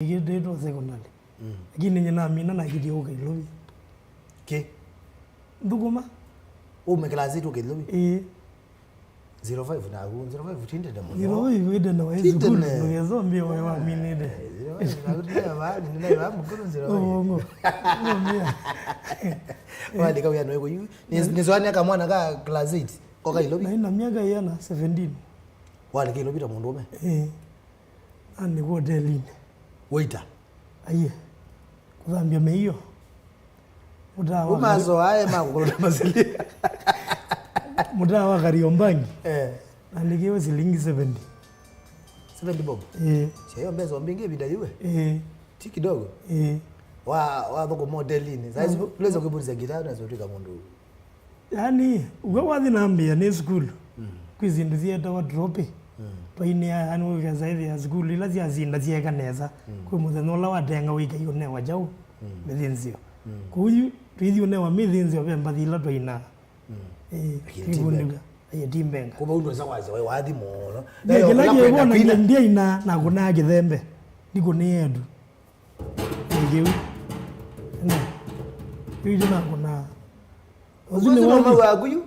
Kigedeto secondary. Lakini nyina mina na kidioka Kilobi. Ke? Nduguma. Umeklasi tu Kilobi? 05 na 05 tinde da muno. 05 wede na wewe zukuru ngezo mbio wewe amini de. 05 na ba ni na ba mukuru 05. Ngo. Ngomia. Wadi ka yana wewe ni zwani aka mwana ka class 8 ko ka Kilobi. Na miaka yana 17. Wale Kilobi ta mundu me? Ani go deline. Waiter. Aye. Kuzambia meiyo. Mudawa. Umazo haye makukolola mazili. Mudawa Kariombangi. Andikiwa shilingi 70. 70 bob. Sio mbezo mbingi bidaiwe. Ti kidogo. Wa boko modelini. Sasa unaweza kuibuliza gitaa na zote kama mundu. Yani ugawathi nambia ni school. Kwizindu zieta wa drop. Paine anu ya zaidi ya school ila ziazinda zieka neza. Kwa muthenya la watenga wika yone wajau. Methinzio. Kuyu twithi one wa methinzio bemba thila twaina. Kibuniga. Aye timbenga. Kuba undu za wazi wewe wathi mono. Ngelage bona ndia ina na kuna githembe. Ndiko ni yedu. Ngewe. Hiyo na kuna uzuni mama waguyu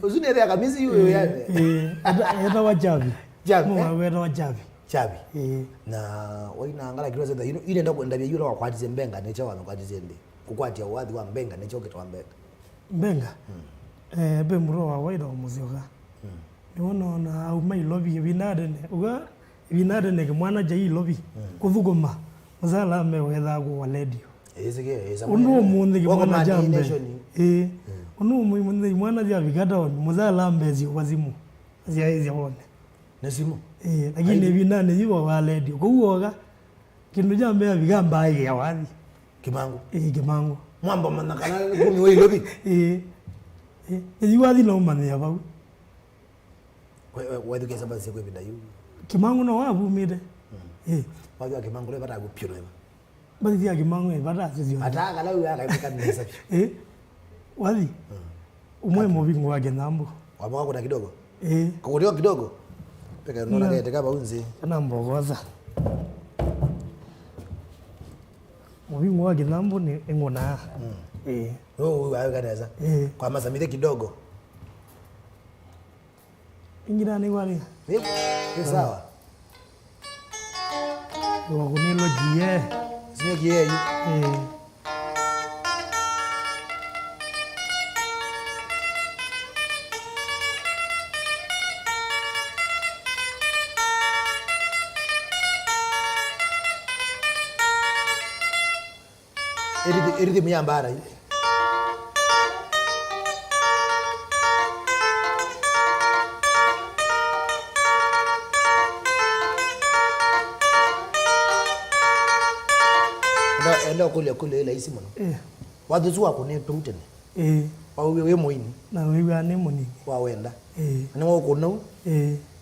uzuni ya kamisi hiyo yani eta wachavi jabi mwa wachavi chabi na waina angala kiroza da ile ndo kwenda bya yule wakwatize mbenga necha wana kwatize ndi kukwatia wadhi wa mbenga necha oketwa mbenga be muro wa waida muzioga niona na au mai lobby binade ne uga binade ne mwana jai lobby kuthuguma muzala mewetha go waledio uno mundi mwana jambe uno mundi mwana ya vigada muzala mbezi wazimu zia hizi one nasimu lakini binane yiwa waledio kuuoga kindu jambe ya vigamba ya wathi kimangu kimangu mwamba manakana kuni wewe lobi yiwathi no mane ya bau wewe dukesa basi kwa binda yu kimangu no wabu mide wajua kimangu le bata gupiro basi ya kimangu bata sisi ataka la uya kaika nesa wathi umwe mobingo wake nambo wabwa kuna kidogo kukurio kidogo peka nona kete kaba unzi kana mbogoza mobingo wake nambo ni ngona wewe kanaweza kwa masamile kidogo ingira ni wale ni sawa kwa kunelo jie sio jie Eridi miyambara hii. Enda kule ila isi mwana. Wadhuzu wako ni tutene. Wawe moini. Na wewe ane moni. Wawenda. Ni wako no.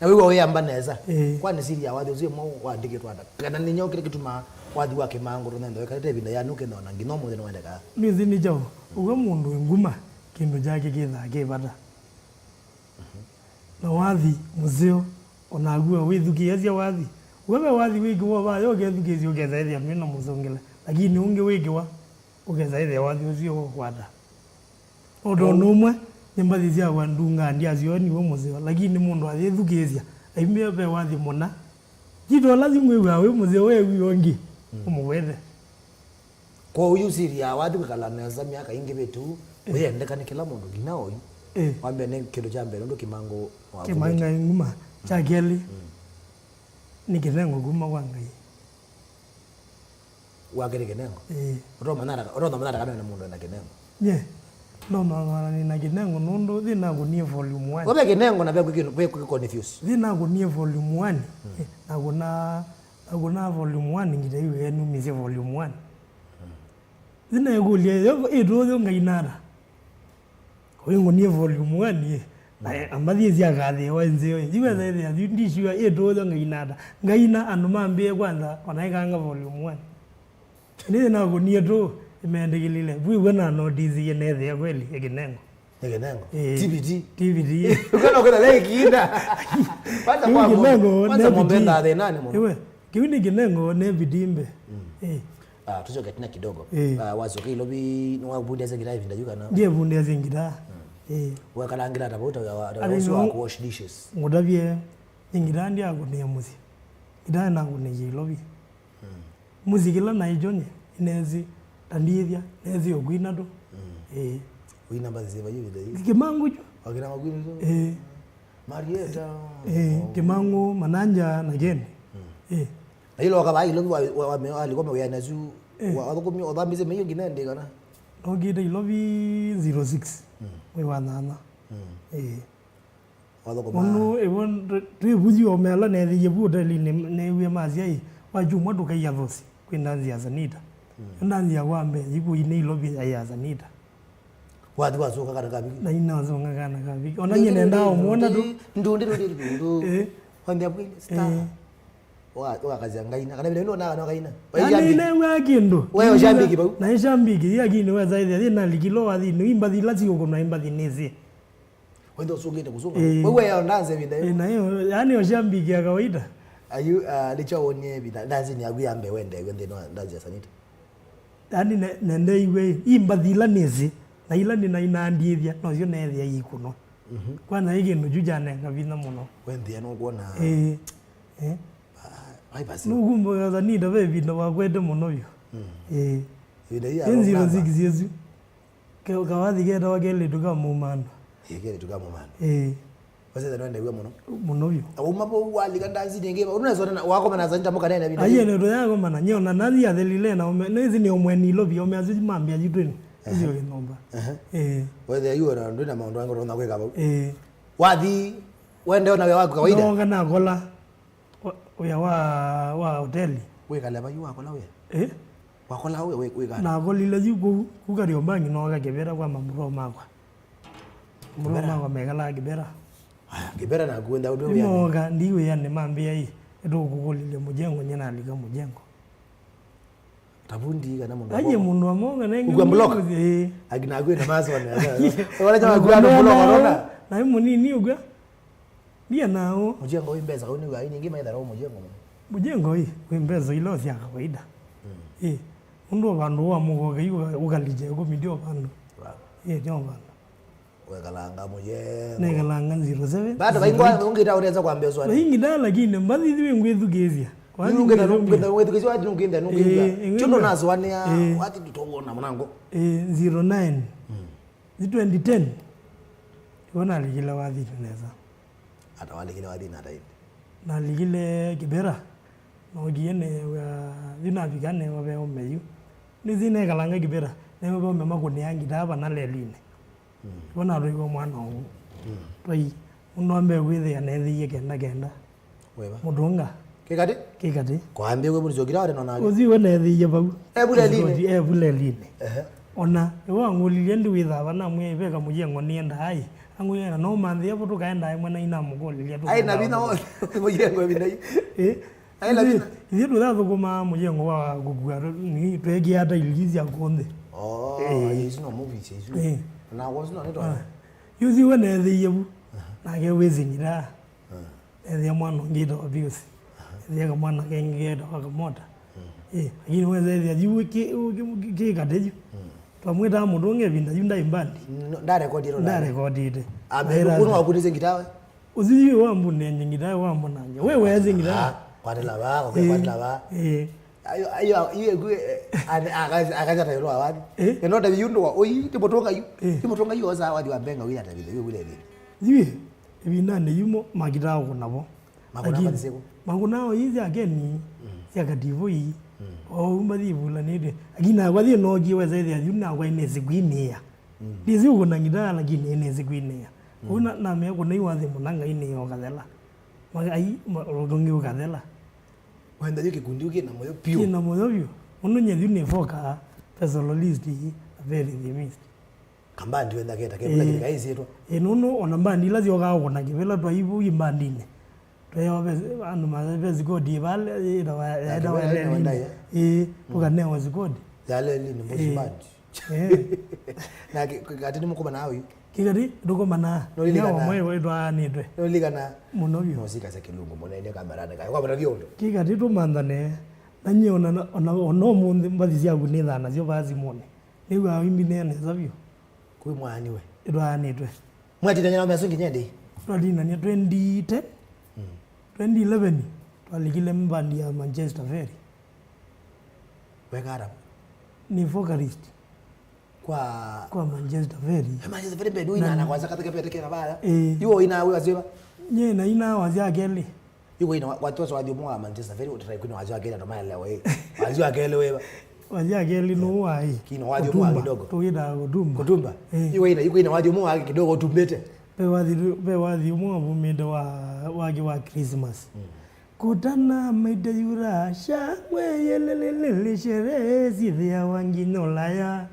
Na wewe yamba neza. Kwani siri ya wadhuzu mo wadike twada. Kana ninyo kile kitu ma wathi wake mangu ronendo kalete binda yanuke na nginomo theno wenda ka. Ni thini jaw. Uga mundu nguma kindu jake githake bata. Na wathi muzeo onagua withukia cia wathi. Wewe wathi wigiwa ba yo gethukizio gethaithia mino muzongela. Lakini unge wigiwa ugethaithia wathi ucio kwada. Odo numwe nyambathi cia wandunga ndia cio ni we muzeo lakini mundu athithukizia aimbe be wathi mona. Jito lazima wewe muzeo wewe wongi. Umwede. Kwa huyu siri ya wathi kala neza miaka ingi betu uyendeka ni kila mundu ginao wambia ne kindo cha mbere ndo kimango wa kimanga nguma cha geli ni kinengo guma wangai wagere kinengo roma nara kana mundu na kinengo no mama ni na kinengo nundo thina go nie volume 1 wabe kinengo na be confuse thina go nie volume 1 na volume 1 ngida iwe enu mize volume 1 thina yegulie edo ngainara wengo nie volume 1 ambathi cia gathi wenze iwe thethia ndishua edo ngainara ngaina anumambie kwanza wanaikanga volume 1 ni na go nie do imendegelile bwi na no dizi yenethe kweli ekinengo TVD ukana leo kiinda kwanza kwa kwanza mombenda the nani ewe kiwini kinengo ne bidimbe tuzo katina kidogo wazo kilo bi no bundi azengira hivi ndajuka na ndiye bundi azengira wakalangira tabauta wa wash dishes ngodabye ingira ndi akune muzi idana akune yilobi muzi kila na ijonye inezi tandithia nezi ogwinado wina mbazi ba yude kimangu jo wakina magwini Marieta kimangu mananja na geni hilo wakabai lo alikuwa mwana zu wakomi odamize meyo ginende kana ogide ilobi 06 we wanana ono ewon tribuji omela ne yebuda line ne we mazia wajumwa duka ya vosi kwindanzi ya zanita ndanzi ya wambe yiku ine ilobi ya zanita wadi wazo kakana kabi na ina wazo kakana kabi ona nyene ndao muona do ndundi wandi abwini star wa kazi ngaina kana vile na kaina yani ne wakindo wewe shambiki bau na shambiki yakini wa zaidi na likilo wadi no imbathi lazi uko na imbathi nezi wendo sungite kusunga wewe ya ndanze vinda na hiyo yani shambiki ya kawaida ayu lichaonye vinda ndanze ni aguyambe wende no ndanze sanita yani nende iwe imbathi la nezi na ila ni na inandithia no cio nethia ikuno kwana hiki no jujane ngavina muno wende no kuona ai basi nugumbo ya zanida bebi ndo wakwete muno yo ile ya nziro zigizezu ke kawathi geta wakele tuka mumando yekele tuka mumando wase ndo ndewe muno yo umapo wali kandanzi denge unaweza na wako mana zanita moka nene bi aye ndo yako mana nyona nani ya delile na nezi ni omweni lobi omeazi mambia jitweni hizo nomba wewe yura ndo na maondo yangu ndo kweka bau wathi wende na wewe wako kawaida ndo kana gola uya wa hoteli weka leba yu wako la wewe wako la wewe weka na golile yuko kukari ombangi no gakebera kwa mamuro makwa megala gibera gibera na kuenda udo yani moga ndiwe yani mambia hii ndo kugolile mujengo nyana aliga mujengo tabundi kana mundu aje mundu amonga nenge ugwa block agina agwe mazo wala jamaa gwa block wala na hiyo nini ugwa dia nao mujengo wimbeza kauni wa nyingi maida ro mujengo hii wimbeza ilo sia kawaida mundu bandu wa mugo gaiwa ugalije go midio bandu jomba wekalanga mujengo nekalanga 07 bado baingwa ungita unaweza kuambia swali baingida lakini mbathi thiwe ngwethugezia ungenda wethugezia wati ungenda chondo nazo wania wati tutongona mwanango 09 2010 wana ligila wathi tunaweza hata wale kile wadi na dai na ligile kibera no giene wa dina vigane wa be omeyu ni zine kalanga kibera ne ba mama ko nyangi daba na leline wana ro go mwana o pai uno ambe withe ya nethi kenda weba mudunga kikati kwambe we muri zogira wale nona uzi we nethi ya bau ebule line ona ewa ngulilie ndi witha bana mwe beka mujengo nienda hai anguyena no manthi apo tukaenda mwana ina mugolilia tu ai na bina mujengo bina ai la bina ile ndo kuma mujengo wa gugwa ni twegi hata ilizi akonde hizo no movie hizo na wazo no ndo yuzi wana thiyebu na ke wezingira ya mwana ngido abuse ya mwana kengedo akamota lakini wewe ya jiwe ki kadeju pamweta mundu ngebinda yunda imbandi ndarekodire uno wakunize ngitawe uziwe wambu nenye ngitawe wambu nanye wewe yaze ngitawe kwadela ba kwadela ba ayo iwe akaza tayoro awadi enoda biyundo wa oyi timotonga yu oza awadi wambenga wiyata bile wile ziwe ebinane yumo magitawo kunabo makunao hizi ageni yakadivo hii umbathi bula nide agina kwathi no giwe zaidi yuna kwa inezi gwinea dizi ukona ngida lakini inezi gwinea una na me ko nei wathi munanga ine yo kathela magai rogongi ukathela wenda yake kundi uke na moyo pio na moyo pio uno nyethi ne foka personalist very missed kambandi wenda keta kebula kile kaisi to nuno ona mbandi lazi yoga ukona kibela twa ibu imbandine twa anu mazebe zigodi bale ida wale tukane wazigodi yale lini mboshibandi na katini muko nawe kigari duko mana ya omwe we dwa ni dwe no ligana muno byo no sika se kilungu monene kamarane kai kwa bara byondo kigari to mandane nanyiona ono munde mbazi ya kunithana zyo bazi mone niwa wimbi nene zabyo kwi mwani we dwa ni dwe mwati tanyana mesungi nyende twadina ni 2010 2011 twalikile mbandi ya Manchester Ferry wekara ni vocalist kwa Manchester Ferry Manchester Ferry bedu ina kwanza katika petekera bala yuo ina wewe waziba nye na ina wazia gele yuo ina watu wadio mwa Manchester Ferry utrai kuna wazia gele ndo maana wewe wazia gele wewe wazia gele no wai kino wadio mwa kidogo tuida kutumba yuo ina wadio mwa kidogo tumbete be wadio mwa bumendo wa Christmas kutana maida yura shangwe yelelele shere zithia wanginolaya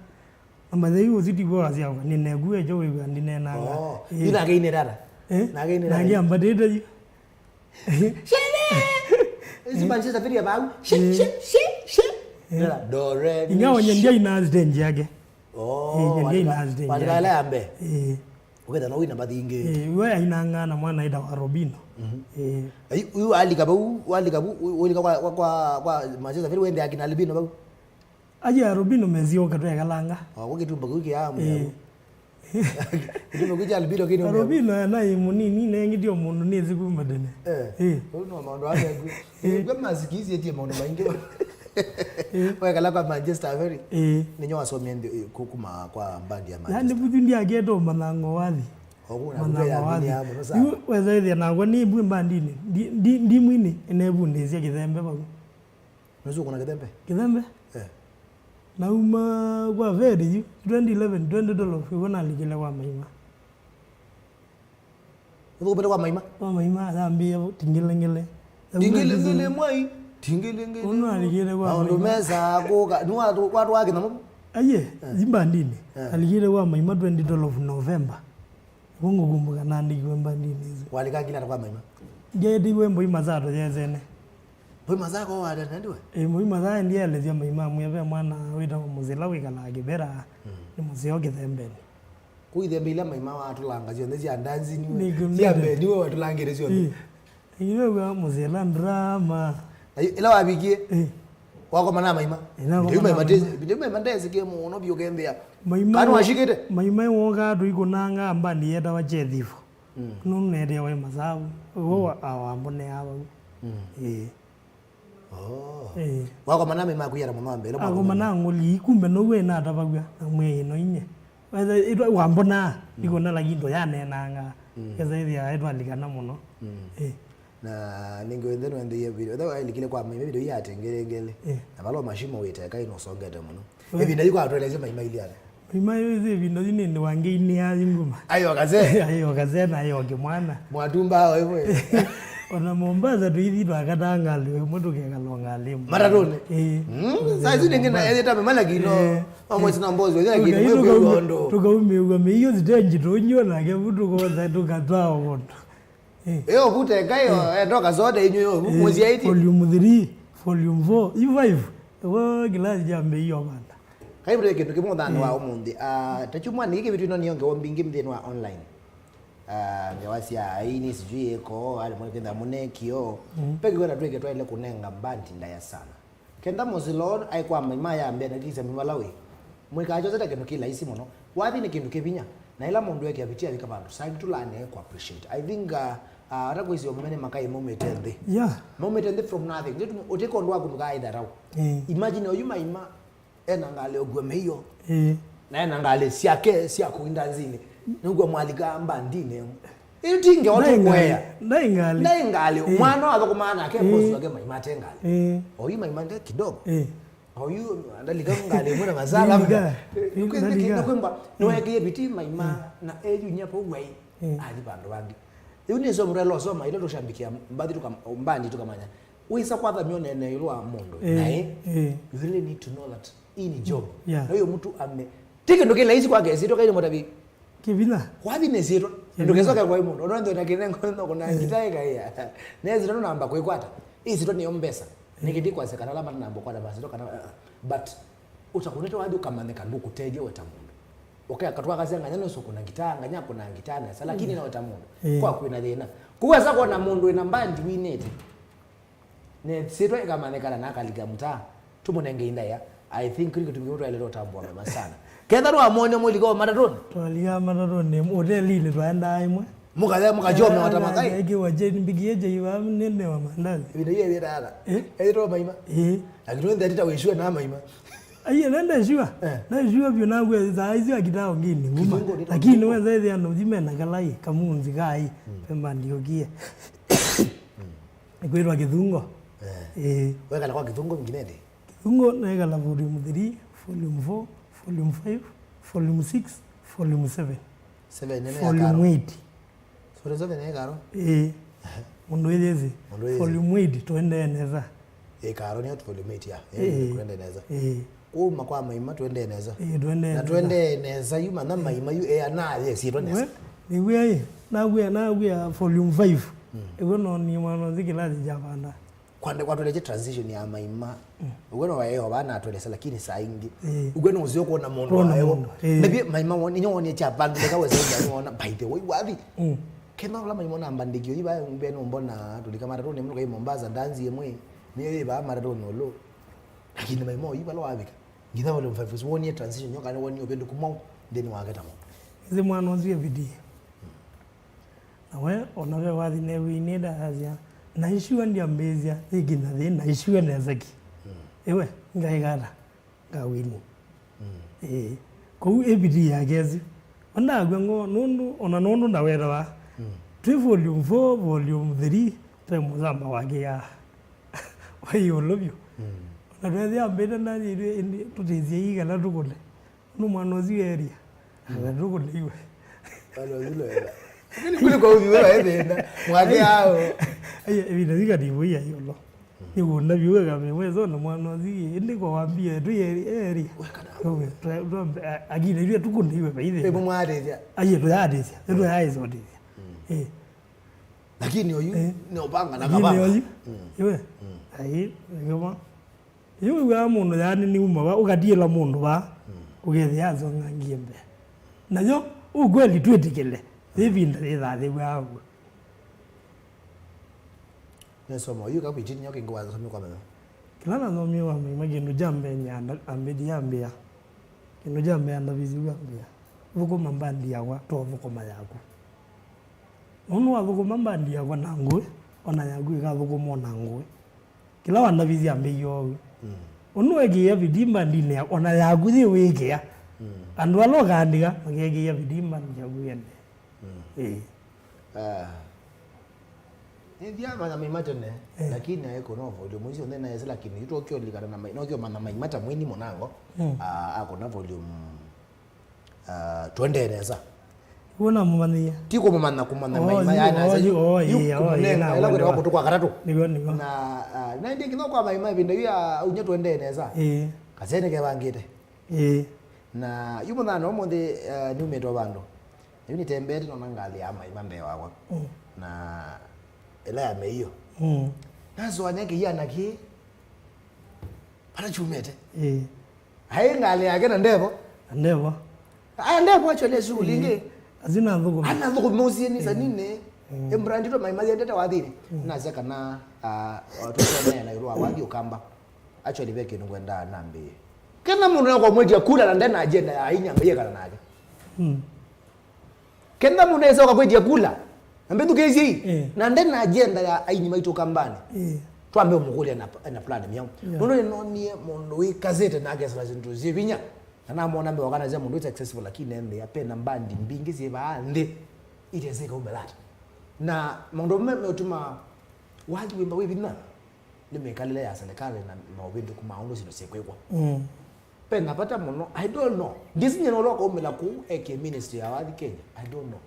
amadai uziti kwa azia ni negue jo we ndine nanga ina gaine dada na gaine dada nagi ambadeda yu shere isi Manchester Ferry babu she dore ingawa nyendia ina stand yake nyendia ina stand wale ambe ukenda no wina badinge we ina ngana mwana ida wa Robino uyu alikabu kwa Manchester Ferry wende akina Albino babu aje Robino mezio katwe kalanga wakitumba kuki amu ndio kuja Albino kino Robino na imunini nengi ndio mundu nezi kumadene no maondo ake kwa masikizi eti maondo maingi wewe kala kwa Manchester Ferry ninyo wasomye kukuma kwa mbandi ya Manchester yani butundi ageto manango wathi manango yamu no sa weza ile nangwa ni bwe mbandini ndi mwini enebu ndezia kithembe bagu nusu kuna kithembe na uma kwa Ferry 2011 $20 wona ligile kwa maima uko kwa maima zambia tingilengele mwai tingilengele uno aligile kwa ndo meza koka ni watu wake na aye zimbandini aligile kwa maima $20 November bungu gumbuka nandi kwembandini hizo walika kila kwa maima jedi wembo imazato yezene mazako wada ndiwe mazaa ndiye alezia maima mwebe mwana wita muzila wikala agibera ni muzio githembeni kuithembela maima watu langa zio ndezi andanzi niwe ziambe niwe watu langire zio iwe muzila drama ila wabikie wako mana maima ndio maima ndezi ke muno byo kembea kanu washikete maima woga tuikunanga ambani yeda wachethifo nunere we mazabu wo awambone aba wako maname makuyara mama mbele ako manangoli kumbe no we na tabagwa amwe no inye whether itwa wambona ikona la gindo yane nanga keza ithia itwa ligana muno na ningwende no ndeye video da ilikile kwa mimi video yatengelengele na balo mashimo wita kai no songete muno ebi ndiko atweleze maima iliana maima hizi vindo zini wange ini ya nguma ayo kaze na ayo kimwana mwatumba wewe ona Mombasa tuithi twakatangalwe mundu kekalonga limu maratone saizi ningina edeta memala kino amwe sina mbozo wengine kino mwegondo tukaumiwa miyo zitenji tonyo na ke mundu koza tukatwao kondo kute kayo ndoka zote inyo mwezi 8 volume 3 volume 4 5 glass jambe hiyo bana kaibure kintu kimwe thano wa umundi tachumwa niki vitu ino nionge wombingi mthini wa online nyawasia aini sijui eko ali mwe kenda munekio peke kwenda tweke twaile kunenga bandi ndaya sana kenda mozilon ai kwa maima ya mbena kisa mimalawi mwikajo zeta kintu kila isi muno wathi ni kintu kivinya na ila mundu yake apitia vika bantu side tulane ku appreciate I think ara kwisi omene makai moment ende moment ende from nothing ndio uteko ndo akumga idharau imagine oyu maima enangale ogwemeyo na enangale siake siakuinda nzini nugwa mwalika mbandine itinge watu kwea ndaingali mwana azokumana ke bosi wake maima tengali oyu maima ndio kidogo oyu andalika ngale mwana mazala mga ukizikina kwamba noyeke biti maima na eju nyapo wei ali bandu bangi unizo mrelo soma ile doshambikia mbadi mbandi tukamanya uisa kwatha mione ne ilwa mondo nae you really need to know that ini job na hiyo mtu ame tike ndo kile hizi kwake zito kaile motabi kivila wathi ne zito ndo kesoka kwa mondo ndo ndo kinengo ndo kuna ngitaika ya ne zito ndo namba kwekwata hizi ndo niyo mbesa nikidikwa sekana lama namba kwa basi ndo kana but utakuneta wadi ukamane kanduku teje weta mundu okay akatwa kazi nganya no so kuna gitanga nya kuna gitana sala lakini na watamundu kwa kwina thina kuweza kuona mundu ina mbandi winete ne sitwa ikamanekana nakaliga muta tumunenge indaya I think kuri kutumia ile rotambwa mema sana kenda no amone muligo maratoni twaliga maratoni hoteli ile twaenda imwe mukajome watamakai ege waje mbigie je iwa nene wa mandazi ile yeye dada ero maima lakini ndio ndita weshwe na maima aye nenda shua na shua byo nagwe za hizo akitao ngini nguma lakini wewe zaidi ano jimena kalai kamunzi kai pemba ndiogie kwirwa kithungo wewe kana kwa kithungo mginende kithungo na kala volume 3 volume 4 volume 5 volume 6 volume 7 nene volume 8 sura 7 nene karo mundu yezi volume 8 twende neza karo ni volume 8 ya twende neza uma kwa maima twende neza na twende neza yuma na maima yu na si twende neza niwe na volume 5 egono ni mwana zikila zijapanda kwande kwa tuleje transition ya maima ugweno wayo bana atwelesa lakini saa ingi ugweno uzio kuona mundu wayo maybe maima woni nyoni cha bandi kaweza kuona by the way wathi kena la maima na mbandikio iba mbeno mbona tulikamara rone mnuka Mombasa danzi yemwe ni ba marathon lo lakini maima iba lo wabika ngitha wale mfafuzi woni transition nyoka ni woni obendo kumau ndeni waketa mo ize mwana ozie bidii nawe onawe wathi ne winida azia na ishiwa ndia mbezia igina thina ishiwa nezaki ewe ngaigara ngawini ko ebidi yagezi ona gwengo nundu ona nundu ndawera wa volume 4 volume 3 temuzamba wage ya wayo lobyo na rezi ambeda na ni tutizia igala tukule no manozi area ala tukule iwe alo zilo kule kwa ubiwe waenda mwage hao aye bila diga dibuya yolo ni wona biwe kama mwezo na manozi ndi kwa wambia tu area agile ile tukunde iwe baide ebo mwadeja aye to yadeja to yaizo lakini oyu ni opanga na kabanga iwe ayi ngoma iwe wa mundu yani ni uma ukadiela mundu ba ugethiazo ngangiembe nayo ugweli twetikele thibinda ithathe wawo nesomo yu kapitini nyoke ngwaza somi kwa meno kilana no miwa magendo jambe nyanda ambedi yambia kino jambe anda biziwa mbia vuko mambandi yawa to vuko mayaku onu wavuko mambandi yawa nangwe ona yagu ga vuko mona ngwe kila wanda bizi ambe yo onu ege ya bidimba ndine ona yagu thi wege ya andu alogandiga magege ya bidimba njagu yende ndia mana maimatone lakini ayeko no volume hizo ndena yesa lakini ito kyo ligana na no kyo mana maimata mwini monango ako na volume twendeneza wona mumania tiko mumana kumana maima yana za ela kwa wako tukwa karatu nigo na ndi kino kwa maima binda ya unya twendeneza kasene ke bangite na yumo na no monde ni umeto bando ni tembete no nangali ya maima mbe wakwa na ela ya meyo nazo anyake yana ki para chumete hai ngale yake na ndevo ndevo acho lesu linge azina dhugo ana dhugo mozi ni za nine embrandi to maimazi ndeta wadhiri naza kana watoto na irwa wadi ukamba acho libeke ngwenda nambe kana mundu kwa mwezi kula na ndena agenda ya inyanga yekala naje kenda mundu eza kwa mwezi kula ambetu kezi na ndena agenda ya ainyima ito kambani twambe umukule na plan myangu nono noni mundu wikazete na agesa zintu zivinya na mwana mbe wakana za mundu successful lakini ende yapena mbandi mbingi zibande itezeka ubelata na mundu mmeme utuma waji wimba wibina limekalele ya serikali na mawindu kumaundo sino sekwekwa pena pata muno I don't know disinye no loko umela ku eke ministry ya wadi Kenya I don't know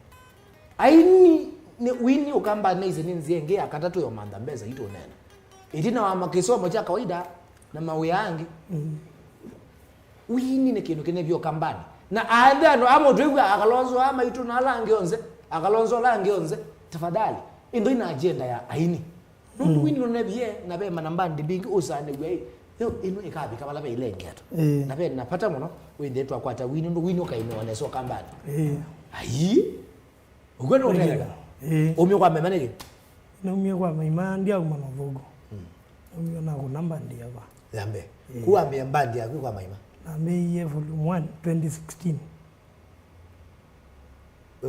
aini ni wini ukamba neze ninzienge akatatu yo manda mbeza ito nena itina wa makisomo cha kawaida na mawe yangi wini ne kintu kene byo kambani na aadano amodriwa akalonzo ama ito na lange akalonzo lange onze tafadhali ndo ina agenda ya aini nundu wini no nebye na be manambandi bingi usane gwe yo ino ikabi kama labe ile ngeto na pe napata muno wende twa kwata wino kaino wane so kambani ayi ugwendo utenga umyo kwa mema niki na umyo kwa mema ndia umano vogo umyo na ko namba ndia ba yambe kuambia mbandi yako kwa mema na meye volume 1 2016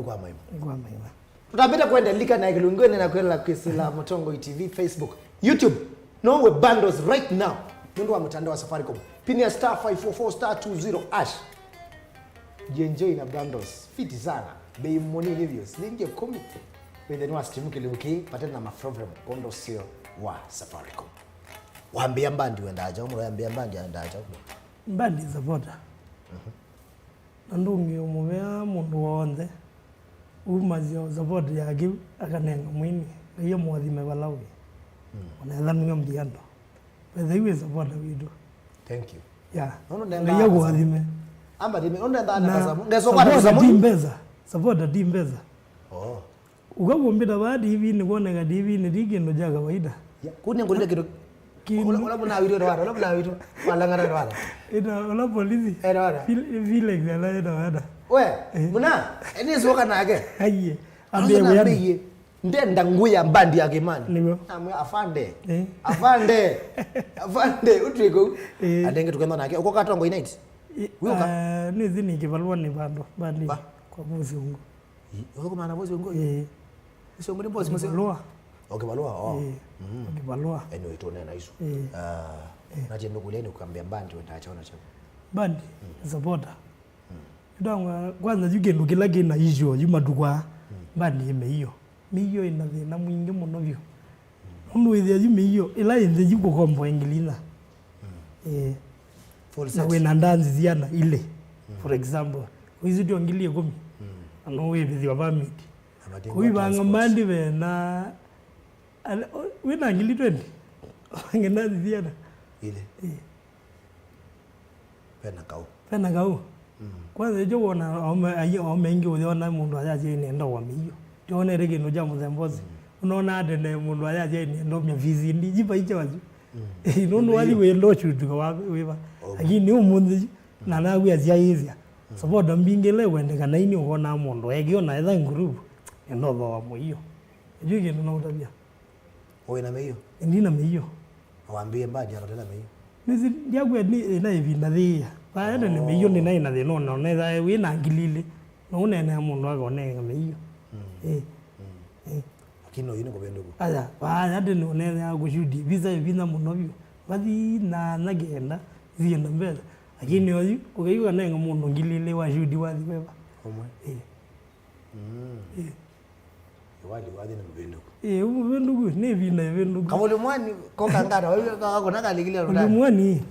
kwa mema kwa tutapenda kwenda lika na kilungone na kwenda Kisila Motongo TV, Facebook, YouTube. No we bundles right now. Ndio wa mtandao wa Safaricom. Pinia *544*20#. Enjoy na bundles. Fiti sana. Bei money hivyo. Shilingi 10. Wende nwa stream Kililimbi patana na maprogram kondo sio wa Safaricom. Waambia mbandi wenda aje, waambia mbandi anda aje. Mbandi zapota. Ndungi umuvea mundu wonde. Umazio support yake akanenga mwini iyo mwathime balawi ona thamio mbiando whether you support wido thank you yeah iyo gwathime amba dime onda ndana kasabu ngeso kwa sababu dimbeza support dimbeza ugagombira badi hivi ni kuoneka hivi ni digendo ja kawaida kuni ngolile kido ola buna wido rawara ola buna wido walangana rawara ida ola polisi rawara feel like la rawara we muna enizo kana age aye ambe ndenda nguya mbandi ya Kiimani amwe afande utriko adenge tukenda nake uko katongo inait wika nizi ni kibalwa ni bando bandi kwa bozi ungo uko maana bozi ungo sio ngoni bozi mse balwa okay balwa balwa anyway tuone na hizo na jembe kuleni ukambia mbandi utaachaona chako bandi supporter ndangwa kwanza jugendo kila kina hizo yumadukwa bandi yeme hiyo ina thina mwingi muno byo undu ithia yume hiyo ila inze jiko kombo engilina na wena ndanzi ziana ile for example wizi dio ngilie 10 ano webithi wa permit kuibanga mandi bena wena ngili 20 ngendazi ziana ile pena kau kwanza hiyo wona ome uliona mundu ajaje ni ndo wa miyo tione rege no jamu zembozi unaona ade mundu ajaje ni ndo mya vizi ndi jipa hicho wazi inono wali we ndo chutu kwa weba lakini umunzi na nawe azia hizi saboda mbingele wende kana ini uona mundu egio na etha group ndo wa moyo hiyo ndo utabia wewe na meyo ndina meyo waambie mbadi akatela meyo nizi ndiagwe ni na hivi na thia baada ni meyo ni na thia no na etha we na ngilile no unene mundu agonenga meyo kino yino kobenduko aya baada ni unene agushudi visa munobyo bathi na nagenda zienda mbele lakini oyu ukaiwa nenga mundu ngilile wa shudi wathi beba omwe wali na mbenduko ubenduko ne vina benduko kamole mwani ko kangara wewe kakona kalikile ndo mwani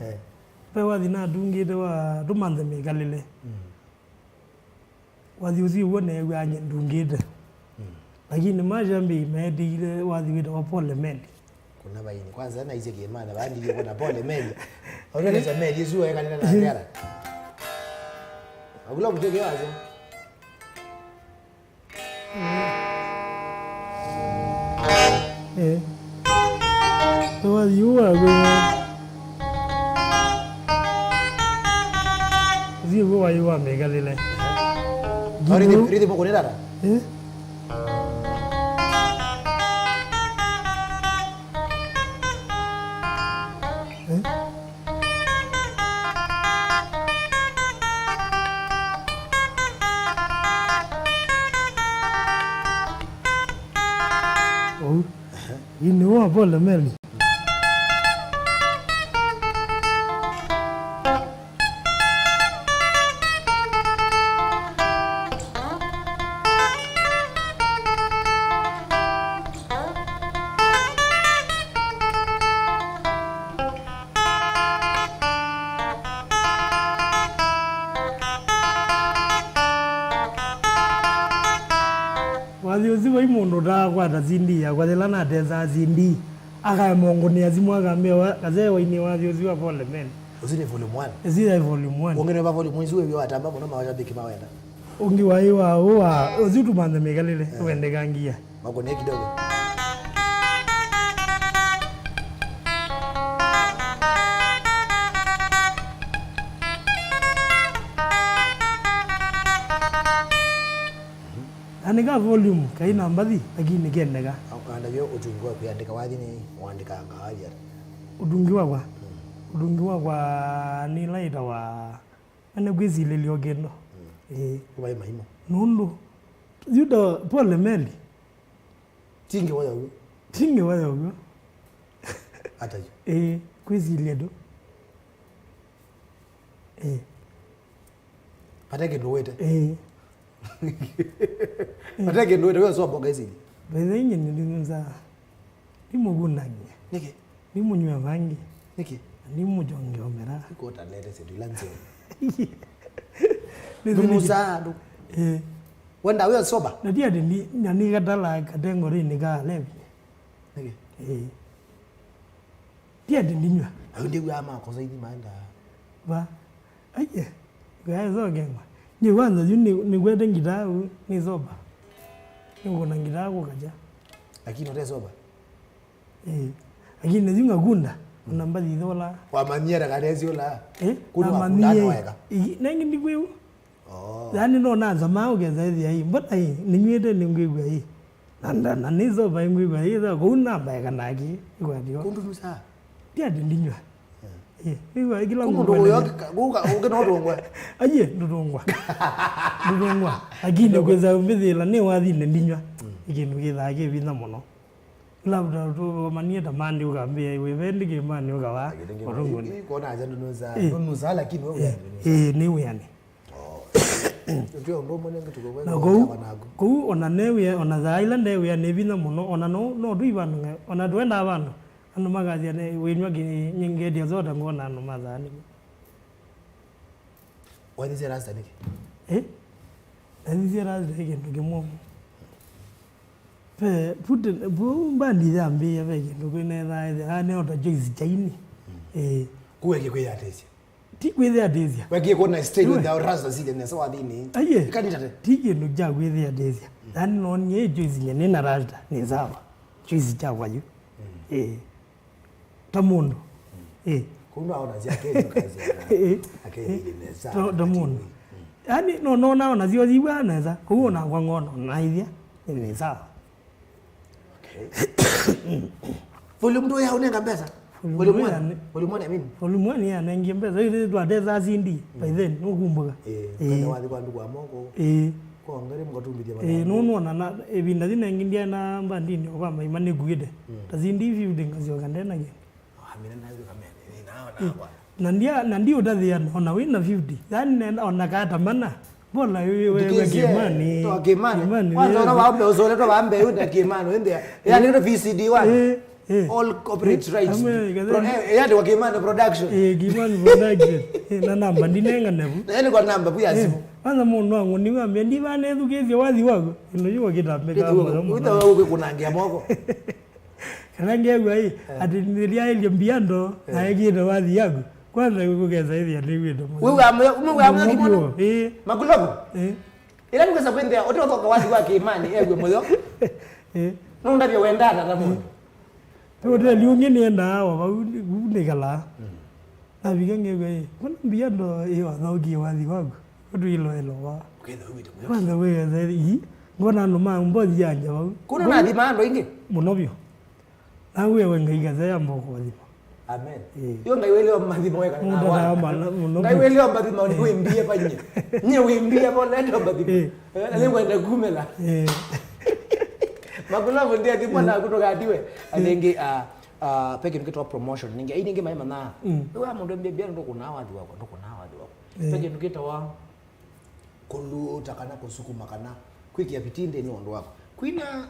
pe wathi na dungite wa tumanthe mekalile wathi uzi wone wanye dungite lakini majambi medile wathi wita wa pole meli kuna baini kwanza na hizo Kiimani bandi yuko na pole meli organiza meli zuwa yakanina na ndara agula mtege wazo wathi uwa ziwo wa yuwa megalile ridi poko ndara ini wa pole meli wathi wa imundu da kwata zindi ya kwathela na teza zindi aka mongo ni azimu akambewa kaze wa ini wathi wa pole men uzine volume 1 ezira volume 1 ongene ba volume 1 zuwe atamba muno mawajabiki mawenda ungi wa ozitu manda megalile wende kangia magone kidogo anika volume kaina mbathi lakini kendeka akanda yo utungiwa kuandika wathi ni muandika ngawaja udungiwa kwa ni laita wa ane gwizile liogendo kubai mahimo nundu yuda pole meli tinge waya uyo hata hiyo gwizile do patake ndo wete patake ndo wete wewe sio boga hizi beze nyine ndinza nimugunanye niki nimunywa vangi niki nimujonge omera ko talele sedilanze numuza wenda wewe soba nadia ni nani gadala kadengori ni ga levi niki dia dindinywa ndi gwa ma ko zaidi maenda ba aye gaya zo gema ni kwanza ni gwete ngida ni zoba ngona ngida ko kaja lakini ore soba lakini zinga gunda namba didola kwa maniera kadezi ola kuna manie nangi ndigwe yani no naza mauge zaidi hii mbona hii ninywete ningwe hii nanda nizo ba ngwe hii za kuna ba kanaki kwa dio kundu nusa dia dindinywa iwa kila mundu uyo ukeno dongwa aye ndongwa lakini kweza mbithila ni wathi ndinywa ikindu githake bitha muno labda tu manie tamandi ukambia iwe vendi Kiimani ukawa orongo ni kona aja nunuza lakini wewe ni uyani ndio ndo mone ngituko ko ona newe ona za island ewe ne bitha muno ona no duibanu ona twenda abantu anu magazi ne wenywa nyinge dia zote ngona anu mazani wani zera rasta niki ani zera rasta kindu kimo pe putte bu mbandi zambi ya vege ndo kwene za ane ota joizi chaini kuweke kwe atesi ti kwethe atesia weke kona stay with the rasta zile ne so adini aye kanita ti kindu ja kwethe atesia ani no nye joizi nyene na rasta ni sawa joizi cha kwayo tamundo kumba ona zia kezo kazi akeli ne sawa tamundo yani no na zio zibwana za kuona kwa ngono na hivya ni sawa volume ndo ya unenga pesa volume mimi volume ya nengi pesa ile twateza zindi by then nukumbuka kana wathi kwa ndugu amoko ko ngare mgotumbidia bana no na ebinda dinengi ndia na mbandini kwa maimane guide tazindi hivi udengazio kandena ge amina nayo kamera na ndio dadhia ona wina 50 yani ona kata mana bola wewe Kiimani to Kiimani kwanza ona waambe uzole to waambe yuda Kiimani wende yani ndo VCD one all corporate rights yani kwa Kiimani production Kiimani production na namba ndinenga nebu yani kwa namba pia simu kwanza mundu wangu ni wambia ndi bana thukezie wathi wako ino yuwa kitambe kama uta wewe kunangia moko kana ngegwa hii ati nilia ile Biado na yegine wathi yako kwanza kugeza hivi aliwito wewe amwe kibono makulogo ila nikeza kwende otoka wathi wa Kiimani egwe moyo no ndabye wendana na mundu ote liunge nienda hawa unekala abiga ngegwe kuna Biado iyo anogi wathi wako otu ilo wa kwanza wewe zaidi ngona no ma mbozi yanja wa kuna na dimando ingi munobyo na wewe ngaigaza ya mboko wathi amen yo ngaiwelewa madhimo weka ngaiwelewa madhimo ni wimbie panye nye wimbie bona ndo madhimo alikwenda kumela makulavu ndia kibona kutoka atiwe alenge peke nikitoa promotion ninge ninge maima na wewe mundu mbia ndo kuna wathi wako peke nikitoa kulu utakana kusukuma kana kwiki ya pitinde ni ondo wako kwina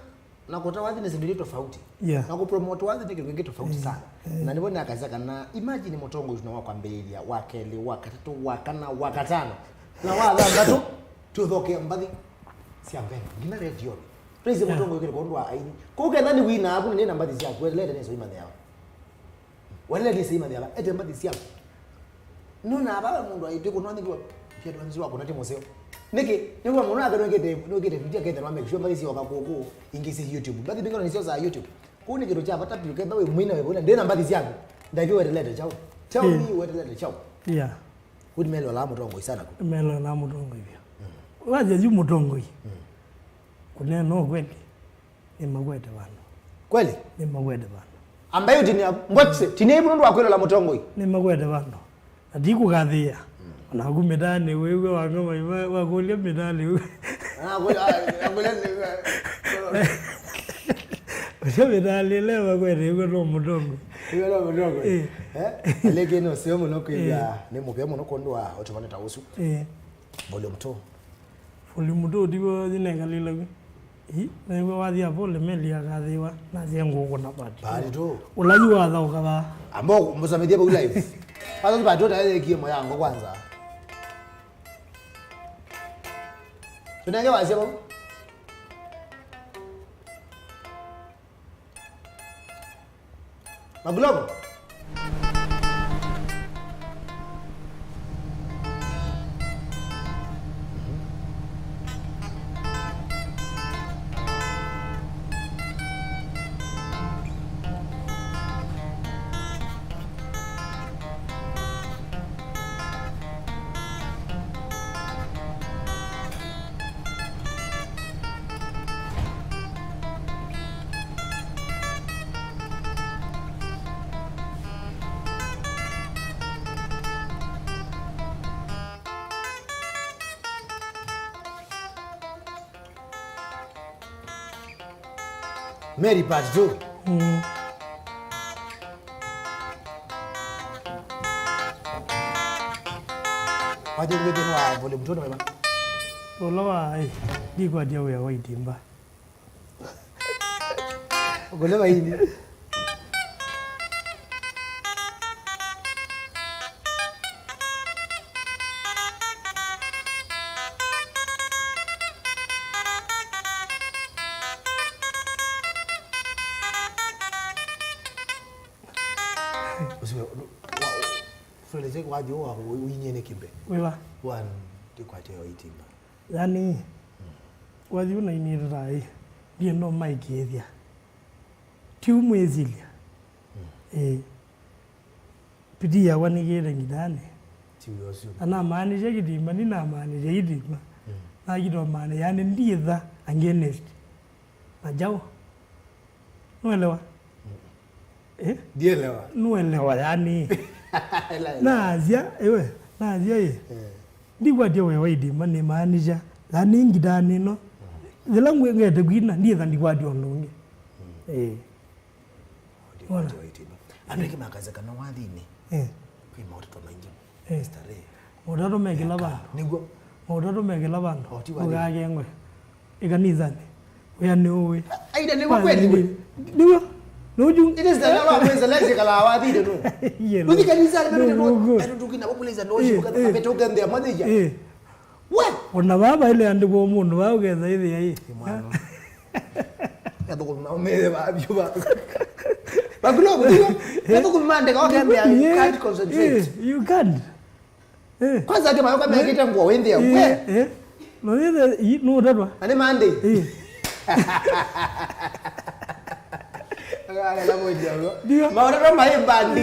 na kota wathi ni sindili tofauti na kupromote wathi ni kitu tofauti sana na nibona akazaka na imagine motongo tunawa kwa mbelia wakeli wakatatu wakana wakatano na wadha ngatu tuthoke mbadi siambe ngina radio praise motongo yake kondwa aini ko kenda ni wina aku ni namba dizia kwa lele neso imane yao wale ni sima yao ete mbadi siapo nuna baba mundu aite kuno ndi kwa pia ndo wako na timoseo niki niwa mwana agano ngete video kende na make sure mbali si wakakoko ingisi YouTube mbali bingo ni sio za YouTube kuni kiro cha pata pili kenda wewe mwina wewe ndena mbali siapo ndivyo wewe lele chao chao ni wewe lele chao kuni melo la mutongo isana melo la mutongo hivyo waje ju mutongo hii Kuna no kweli. Ni magwete bana. Kweli? Ni magwete bana. Ambayo tinia mbotse tinia ibu ndo akwelo la mutongo. Ni magwete bana. Adiku gathia. Na kumedane wewe wangoma wagolia medale wewe. Sio medale leo kweli yuko no mudongo. Yuko no mudongo. Alege no sio munoko ya ni mupemo no kondwa otomane tawusu. Volume 2. Volume 2 digo dinengalila we. Na yuko wadia pole meli ya gadhiwa na zengo kuna bati. Bali tu. Ulaji wa dhao kaba. Ambao msamedia ba live. Pasa tu bato taile kimo yango kwanza. Tunenge wazi hapo. Maglobo. Mary part 2. Waje ngwe tena wa volume 2 mema. Olawa di kwa dia we waitimba. Ogoleva hili. Fuleze wajo wa uinyene kimbe. Wewa. Wan dikwate oitimba. Yani wathi una inira die no maigethia. Tiu mwezilia. Pidia wanigere ngidane. Tiu yosu. Ana manije gidima ni na manije gidima. Na gido mane yani ndietha angenest. Na jao. Nuelewa? Dielewa. Nuelewa yani. Nazia ewe nazia ye ndigwa dia we waidima ni manager lani ngidani no zilangu ngete gwina ndiye ndigwa dio ndunge wala andike makaza kana wathini kwi mauto maingi stare modato megela ba nigwo modato megela ba ugage ngwe ikanizani uya ni uwe aida ni kweli ndigwa Noju ile zana wa mweza laje kala wathi de no. Uthi kanisa kana no. Ero tukina populeza no shi kana peto gande amadija. What? Ona baba ile andiko mundu wa ugeza ile yayi. Ya to kuma me ba biuba. Ba globo digo. Ya to kuma ndeka wa gande you can't concentrate. You can't. Kwanza kama yoka me kita ngwa wende ya. No ile no dadwa. Ane mande. Maura mai bandi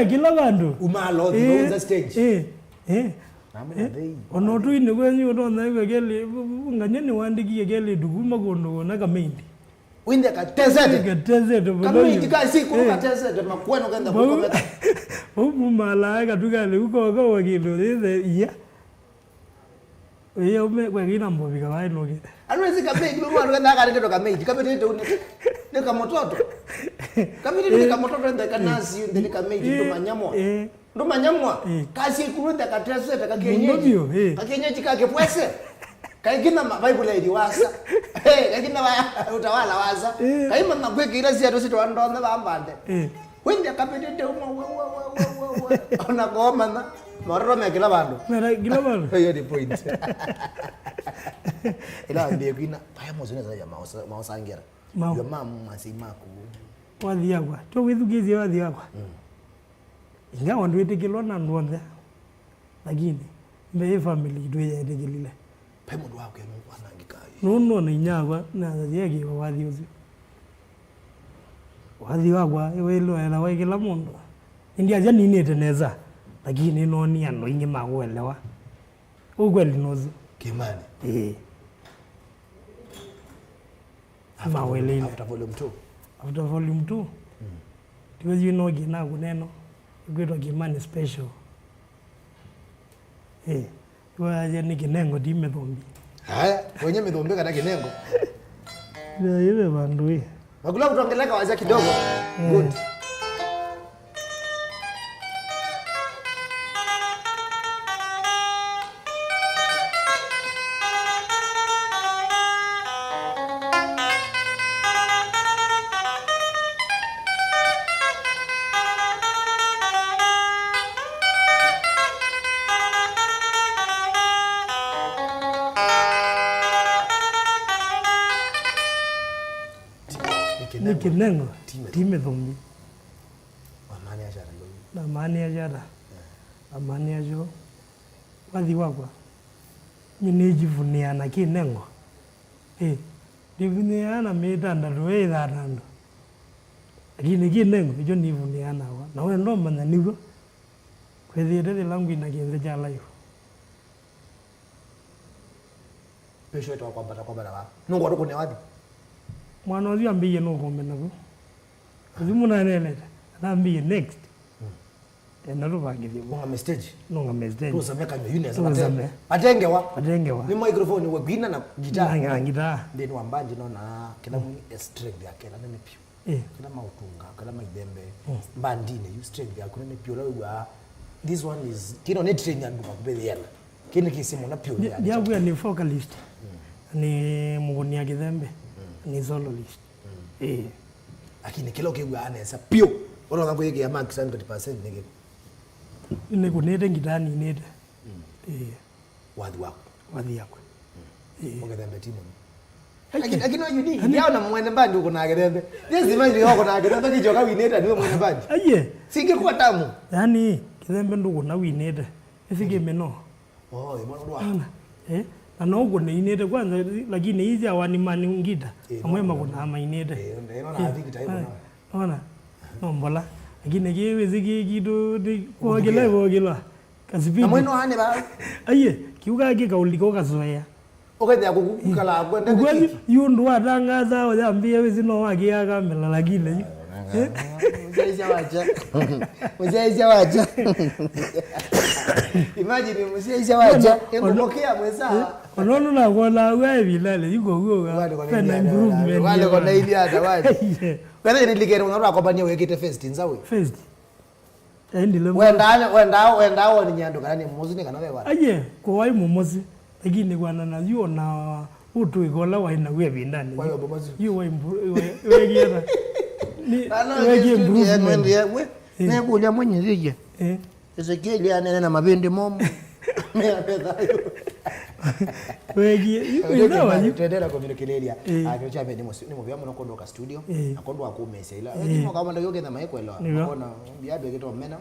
kila bandu umalo the stage ono tu ine kwenye utona iwe kele nganyeni wandiki kele duguma kono na kamendi winde ka tezete kamendi ka siku ka tezete makweno kenda bukometa mala ka tukale uko ko wakilo ile ya Oye ume kwa kina mbovi kawaii noge. Anwezi kamendi mwana kenda ka kamendi kapete une ne kamototo. Kamiti ni kamototo nda kanasi ndeni kamendi ndo manyamwa. Kasi kurunda katrese ta kakenyeji. Kakenyeji kake pwese. Kaikina Bible idi wasa. Kaikina utawala wasa. Kaima magweke ila si atosito andonda bambande. Wende kapete uma ona goma na marro me kila bando. Mera kila bando. Hiyo ni point. Ila ndio kina paya mozone za mausa ngera. Yo mamu masimaku. Wathi yakwa. To withugizie wathi yakwa. Ingawa ndwitikilwa na ndwothe. Lakini mbe family ndwe yetikilile. Pe mundu wake wanangikai. No na inyagwa na yegi wathi uzi. Wathi wakwa ewelo era waikila mundu. India jani nete neza. Lakini no ni ando ingi magwelewa. Ugweli nozi. Kiimani. mawelele after volume 2 after volume 2 because you know gina kuneno gwetwa Kiimani special kwa yani kinengo dime dhombi haya wenye midhombi kana kinengo ndio ile bandu hii makula kutongeleka waza kidogo good Kinengo time dhombi amani ajara na amani ajara amani ajo wathi wakwa nijivunia na kinengo nivunia mitanda rwe thanando lakini kinengo ijo nivunia nawa na we ndo manya nigo kwethire langu ina kinze cha life pesho eto kwa bana nungu watu kune wapi mwana uzi ambiye no komena ko uzi munaneleta nambiye next naruvangilie nunga message nunga message tusameka nyune sama patengewa ni microphone we gwina na guitar na guitar then wambanje no na kila mu strength yake na nene pio kila mautunga kila maidembe mbandine you strength yake nene pio lawa this one is kino net train yandu kubele yana kini kisimo na pio ya ni vocalist ni mugunia kidembe ni soloist lakini kila ukigwa anesa pio wala ngango yake ya max 100% nige ni kunete ngitani nete wadhi yako ongedembe timu lakini unique yao na mwene bandi uko na gedembe lazima ile yako na gedembe kijoka wineta niwe mwene bandi singekuwa tamu yani kidembe nduko na wineta isige meno mbona na uko na inete kwanza lakini hizi awani mani ngita amwema kuna ama inete ndio na hadi kitaibu ona no mbola lakini kiwe ziki kido kwa gila kasipidi amweno hane ba kiuka kikauliko kazoea okende kukala kwenda kwani yundu watangaza wajambia wezi no wakia kamera lakini Mzee wacha. Imagine mzee wacha. Embokea mweza. Onono na kola wewe bilale yuko huo. Penda improvement. Wale kona ili hata waje. Kana nilikere unaona kwamba wekite first nzawe. First. Endile. Wenda ni nyando kana ni muzi ni kana wewe. Kwa wai mumozi. Lakini kwana na yuo na utu ikola waina wewe ndani. Kwa hiyo bomozi. Yuo wewe giera. Wewe improvement. Ne kuja mwenye zije. Ezekiel anene na mabende momo. Mea pesa hiyo. Wewe ndawa tuendera communicateria. Akiocha ni muvya muno kondoka studio. Akondo akumesa ila. Ndimo kama ndio yogenda maiko elewa. Akona Biado yeto mena.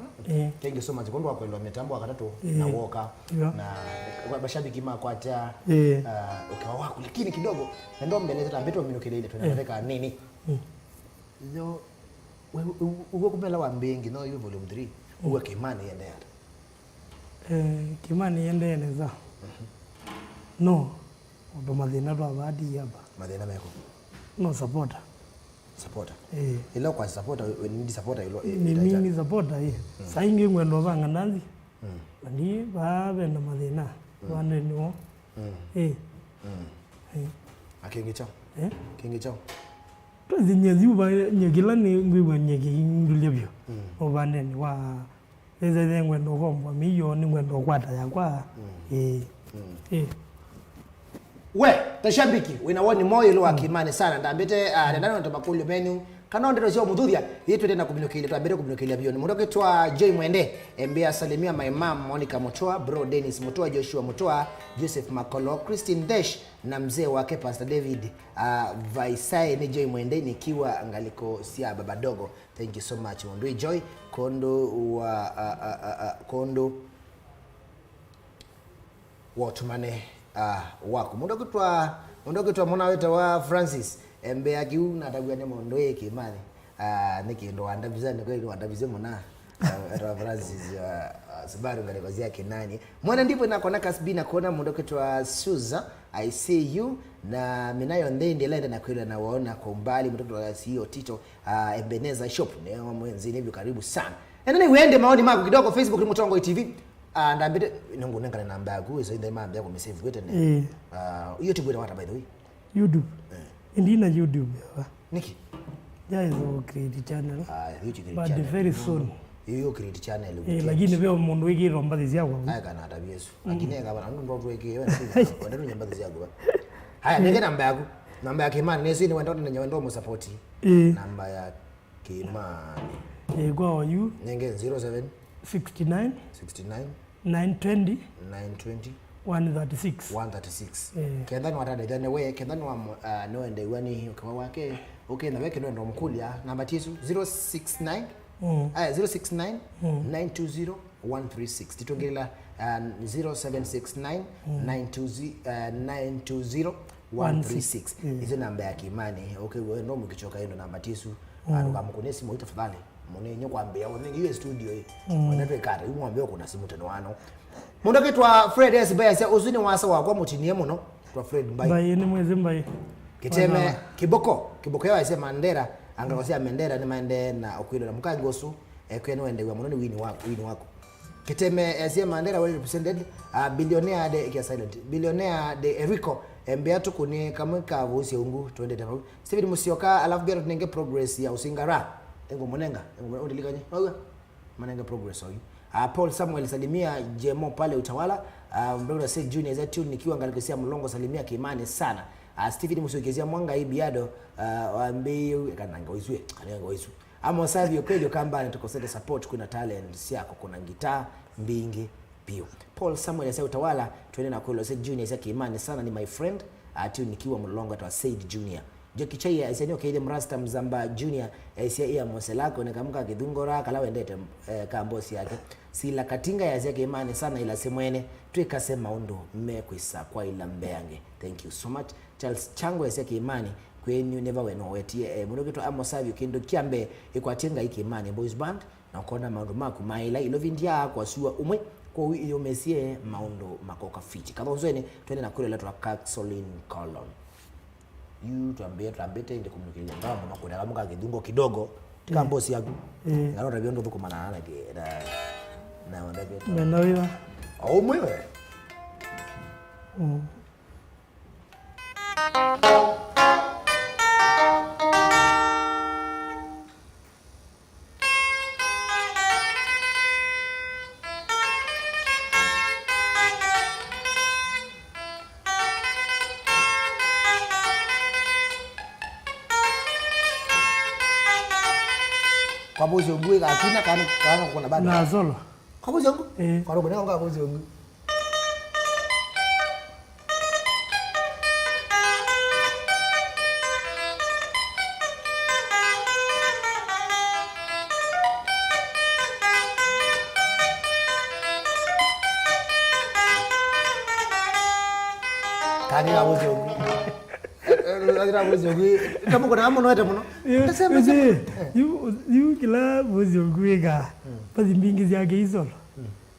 Thank you so much kondo akwelo mitambo akatatu na woka na bashabiki makwata ukawa wako lakini kidogo ndio mbele zetu ambeto communicateria tunataka nini? Ndio ugo kumela wa mbengi no you volume 3 ugo Kiimani yende Kiimani yende neza no ndo madhina ndo abadi hapa madhina meko no supporter ilo kwa supporter ni supporter ilo ni mimi supporter saingi ngwendo vanga nanzi ndi babe ndo madhina wane niwo kingi chao tuzinye yuba nyegila ni ngwiwe nyegi ndulebyo obane ni wa eze ngwendo kombo miyo ni ngwendo kwata yakwa we tashabiki winawoni moyo lo wa Kiimani sana ndambete ndana ndo bakuli menu kana ndo sio mudhuria yetu tena kumnyokilia tuambere kumnyokilia bioni mundoke twa Joy Mwende mbea salimia my mom Monica Motoa bro Dennis Motoa Joshua Motoa Joseph Makolo Christine Desh na mzee wake Pastor David Vaisai ni Joy Mwende nikiwa angaliko sia baba dogo thank you so much Mondui Joy kondo watumane wako mundoke twa mwana weta wa Francis mbea kiu na tabia ni Mondui Kiimani nikindo andabizani kwa ndo andabize mona Francis Subaru ngale kwa zake nani mwana ndipo nakona kasbi na kuona mundu kitwa Suza I see you na minayo ndende lenda na kwenda na waona kwa umbali mtoto wa CEO Tito Ebeneza shop ndio mwenzi hivyo karibu sana endele uende maoni mako kidogo Facebook ni Mutongo TV ndambite nungu nengana namba yangu so ndio mambo yako umesave kwete ne YouTube ina wata by the way YouTube indina YouTube Niki yeah is a creative channel YouTube but very soon hiyo creative channel lakini veo mundu wiki romba zizia kwa haya kana tabia Yesu lakini ngaba ndo ndo wiki wewe ndio nyamba zizia kwa haya nenge namba yako namba ya Kiimani nesi ni wendo na nyendo mo support namba ya Kiimani kwa you nenge 07 69 920 136 kenda no atada then we kenda no no ende wani kwa wake okay na weke ndo mkulia namba tisu 069 069 920 136 titongela 0769 920 136 hizo namba ya Kiimani okay wewe ndo mkichoka hiyo namba tisu arukamkone simu itafadhali mone nyo kwambia wone hiyo studio hii wanato ikata umwambia kuna simu tenwano mundu kitwa Fred S Bayasa uzuni wasa wakwa mutinie muno twa Fred Mbai ni mwezi Mbai kiteme kiboko yao asema Mandera angakosia Mandera ni mande na okwilo na mukangi osu kwenu ende wa muno wini wako kiteme asema Mandera well represented billionaire de kia silent billionaire de Erico Mbeatu kuni kamweka vusi ungu 20 Steven Musioka alafu bero tunenge progress ya usingara engo monenga ondelikanye oga manenga progress ogi Paul Samuel salimia Jemo pale Utawala mbona say junior za tune nikiwa ngalikosia mlongo salimia Kiimani sana Steven Musiokezia mwanga hii Biado waambie kananga wizwe kananga wizwe ama savio kweli kamba tukosete support kuna talent yako kuna gitaa mbingi pio Paul Samuel ya Utawala tuende na kwelo say junior za Kiimani sana ni my friend tune nikiwa mlongo atwa Said Junior Joki Chaya asenyo kaide mrasta mzamba junior asia ya moselako nikamuka kidungora kala wendete kambosi yake sila katinga ya zake Kiimani sana ila semwene tuikase maundo mmekwisa kwa ila mbeange thank you so much Charles Chango ya zake Kiimani kwenyu never weno wetie muno kitu amosavyo kindo kiambe ikwatenga Kiimani boys band na kona maundo maku maila ilo vindia kwa suwa umwe kwa hiyo mesie maundo makoka fiti kama uzweni twende na kule la twa Caxolin Colon you tuambete inde kumnukilia ngamo na kuna kama kidungo kidogo tikambosi yako ngalo rabiondo vuko manana na wanda beto na nawiwa au mwewe kwa bozi ongwe akina kana kuna bado na zolo kwa bozi ongo kwa robo nanga bozi ongo kani ga bozi ongo Adira bozi ongo tamu kuna amu no tamu no tasema you kila bozi ongo ga pasi bingi zake izolo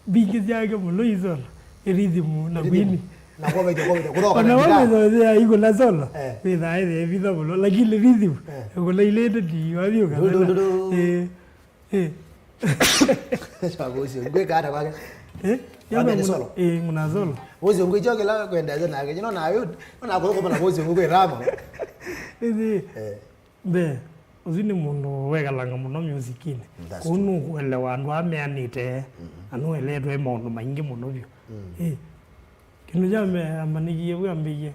bingi zake mulo izolo rhythm na gwini na kwa kutoka na wale ya iko la solo bila ile vida mulo lakini rhythm iko la ile ndi wavyo kana bozi ongo ga hata kwake yaba solo muna solo bozi ongo joke la kwenda zana ke no na yo na ko na bozi ongo rama be uzini mundu wegalanga muno musicini kunu kwele wandu ameanite anu eletwe maundu maingi muno byo kinu jame amanigie bwambiye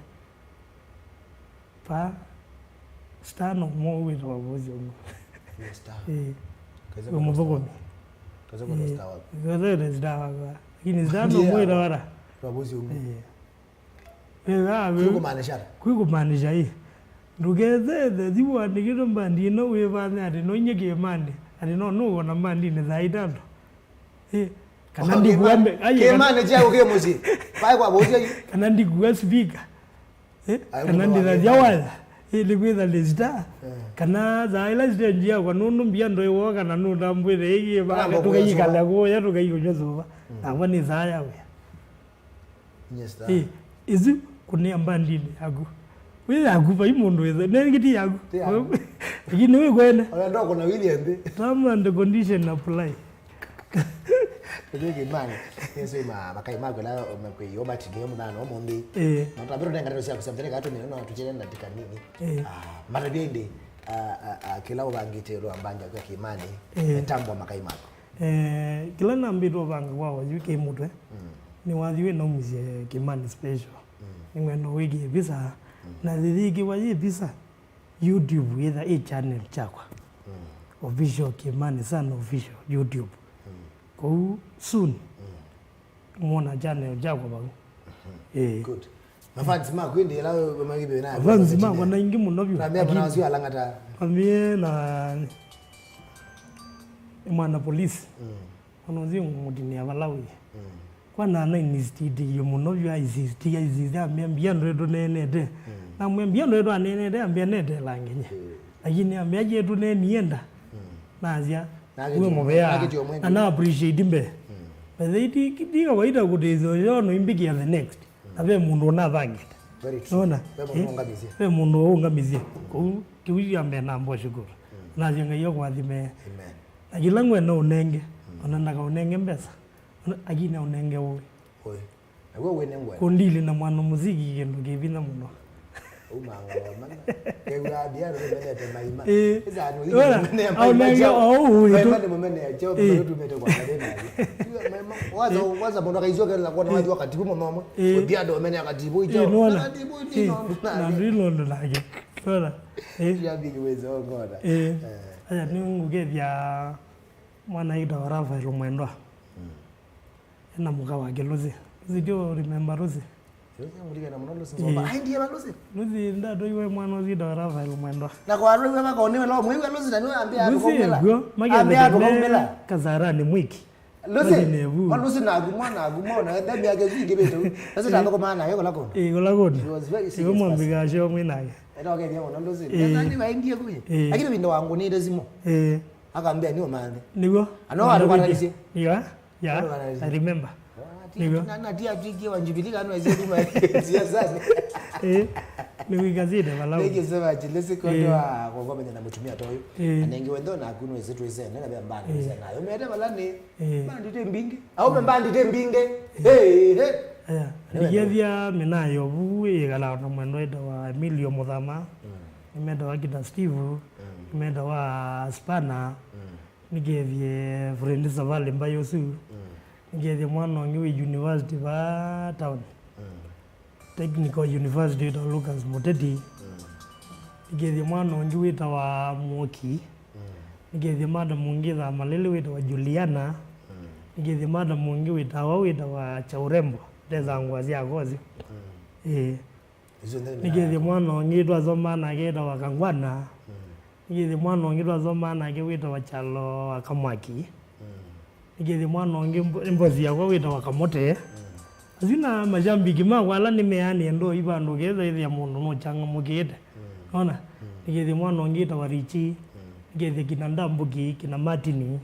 pa stano mo wito wabozi ongo kaza mudogo kaza kwa stawa kaza stawa lakini stano mo wara wabozi ongo kukumanisha hii ndugeze ziwa ndigiro mbandi no wevane ati no nyeke mande ati no wona mandi ne zaidando kana ndiguambe Kiimani jao ke muzi pai kwa bozi kana ndiguwa speaker kana ndiraja wala ili kwitha lista kana za ila stage ya kwa nundu mbia ndo iwo kana nunda mbwire igi ba tukayikala ko ya tukayiko zuba aba ni zaya we yes da izu kuni ambandini agu we agu ba imondo eza nengiti yagu ikini we kwenda ala ndo kuna William be term and condition apply Kudiki mani, yeso makai mago la mkwe yoba tigiyo mudano omundi. Na tabiro ndenga ndio siya kusamtere gato mino tuchele na tika nini. Mara bindi kila ubangite ro ambanja kwa Kiimani tambwa makai mago. Kila nambiro banga wao yuke mutwe. Ni wadhiwe no muzie Kiimani special. Ngweno wigi visa na dhiki waji visa YouTube either channel chakwa. Official Kiimani sana official YouTube. Ko soon mona channel chakwa bago good mafanzi mako inde la magibe na mafanzi mako na ingi muno byo na mwana wazio alangata amie na mwana police onozio mudini abalawi kwa na inistidi yo muno byo izi ambia ndo nene na mwambia ndo anene ambia nede langenye lakini ambia je tu ne nienda nazia we mobea ana appreciate mbe but they waita kutezo yo no imbiki ya the next ave mundu na target ona we mundu ungamizie ko kiwi ambe na mbo shukuru na jenga yo kwathime amen agilangwe no unenge ona ndaka unenge mbesa agina unenge wo wewe nengwe kondili na mwana muziki kendo kivina muno umanga mana kewa Biado menete maima eza anu au nenge au ito mumene ya chao tumete kwa kadena waza mbona kaizoka la kwa watu wakati humo mama Biado mene akatibu icho akatibu ino na ndilo ndo lake bora ya bigi wezo ngona aya ni ngugethia mwana ida warafa ilomwendwa na mugawa gelozi zidio remember rozi Mulika na mnolo sinzo ba ndiye balozi nuzi ndado iwe mwana zida Rafael mwendwa na kwa roho baba kaone lo mwewe lozi tani ambia akomela ambia akomela kazarani mwiki lozi na agumo na demi yake zige beto sasa tando maana yako lako lako iwe mwambiga sho Winake era ke bya lozi ndani wa ndiye kuye lakini bindo wangu ni ndezimo akaambia niyo mande nigo ano watu kwa nisi yeah I remember na dia jiji wanjibilika anu aziduma siasa ni wigazide wala nige sema jilesi kodwa kwa kwa na mtumia toyo anenge wendo na kuno zetu eze na bya mbani nayo mede balani bandite mbinge au mbandite mbinge aya nigethia menayo buwe gala no mwendo ida wa Emilio Muthama imeda wa Gita Steve imeda wa Spana nigethie friend Savale mbayo su ngeze mwana wangu university ba town technical university to Lucas Muteti ngeze mwana wangu wita wa Moki ngeze madam mwingine malele wita wa Juliana ngeze madam mwingine wita wa Chaurembo ndeza ngwazia gozi ngeze mwana wangu wa Zomana ngeda wa Kangwana ngeze mwana wangu wa Zomana ngewita wa Chalo wa Kamwaki ngeze mwana wange mbozi yakwa wita wakamote azina majambiki wala nimeani ndo ibando geza ya mundu no changa mugede ona ngeze mwana wange ta warichi ngeze kinanda mbugi kina Martini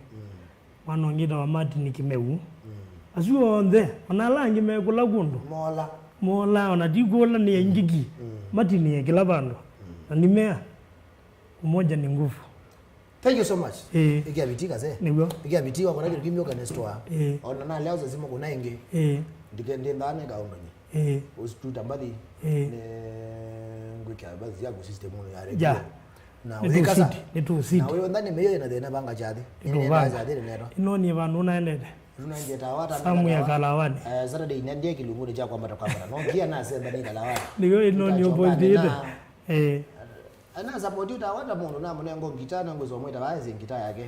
mwana wange wa Martini kimeu azuo onde ona langi mekula gundu mola ona digola ni njigi Martini kila bando na nimea umoja ni nguvu. Thank you so much. Ikia bitika ze. Nigo. Ikia bitika kwa kile kimyo kana store. Ona na leo zazima kuna inge. Ndikende ndane ka ondonye. Ustuta mbadi. Ne ngwika bazi yako system ya radio. Ja. Na weka ni tu city. Na wewe ndani meyo na dena banga jadi. Ni baza dele nero. Ino ni vandu na endede. Runa nje tawata. Samu ya kalawani. Saturday ndiye kilungure cha kwamba takwamba. No kia na sema ni kalawani. Nigo ino ni opposite. Ana support utawata mundu na munengo ngita na ngozo mweta bazi ngita yake